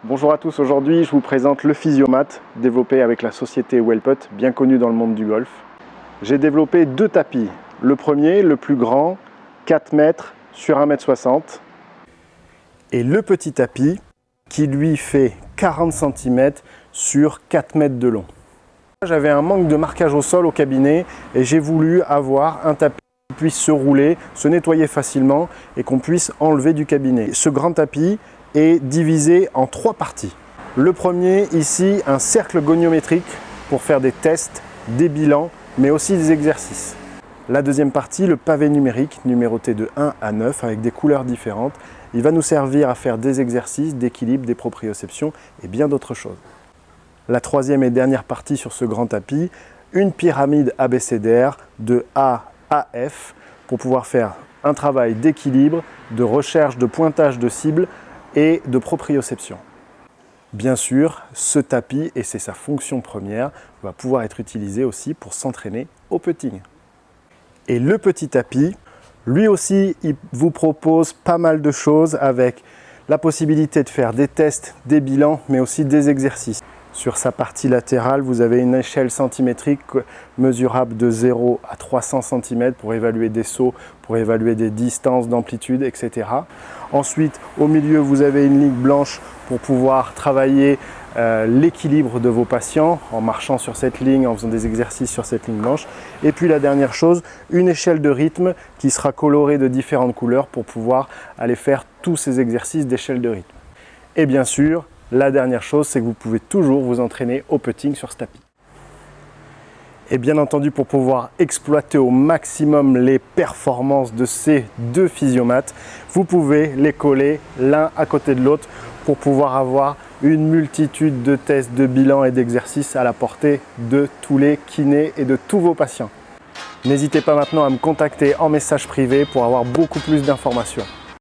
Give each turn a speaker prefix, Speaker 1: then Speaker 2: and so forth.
Speaker 1: Bonjour à tous, aujourd'hui je vous présente le Physiomat développé avec la société Wellputt, bien connue dans le monde du golf. J'ai développé deux tapis. Le premier, le plus grand, 4 mètres sur 1,60 m. Et le petit tapis qui lui fait 40 cm sur 4 mètres de long. J'avais un manque de marquage au sol au cabinet et j'ai voulu avoir un tapis qui puisse se rouler, se nettoyer facilement et qu'on puisse enlever du cabinet. Ce grand tapis est divisé en 3 parties. Le premier, ici, un cercle goniométrique pour faire des tests, des bilans, mais aussi des exercices. La deuxième partie, le pavé numérique, numéroté de 1 à 9, avec des couleurs différentes. Il va nous servir à faire des exercices, d'équilibre, des proprioceptions et bien d'autres choses. La troisième et dernière partie sur ce grand tapis, une pyramide abécédaire de A à F pour pouvoir faire un travail d'équilibre, de recherche de pointage de cible et de proprioception. Bien sûr, ce tapis, et c'est sa fonction première, va pouvoir être utilisé aussi pour s'entraîner au putting. Et le petit tapis, lui aussi, il vous propose pas mal de choses avec la possibilité de faire des tests, des bilans, mais aussi des exercices. Sur sa partie latérale, vous avez une échelle centimétrique mesurable de 0 à 300 cm pour évaluer des sauts, pour évaluer des distances d'amplitude, etc. Ensuite, au milieu, vous avez une ligne blanche pour pouvoir travailler l'équilibre de vos patients en marchant sur cette ligne, en faisant des exercices sur cette ligne blanche. Et puis la dernière chose, une échelle de rythme qui sera colorée de différentes couleurs pour pouvoir aller faire tous ces exercices d'échelle de rythme. Et bien sûr, la dernière chose, c'est que vous pouvez toujours vous entraîner au putting sur ce tapis. Et bien entendu, pour pouvoir exploiter au maximum les performances de ces deux Physiomat, vous pouvez les coller l'un à côté de l'autre pour pouvoir avoir une multitude de tests, de bilans et d'exercices à la portée de tous les kinés et de tous vos patients. N'hésitez pas maintenant à me contacter en message privé pour avoir beaucoup plus d'informations.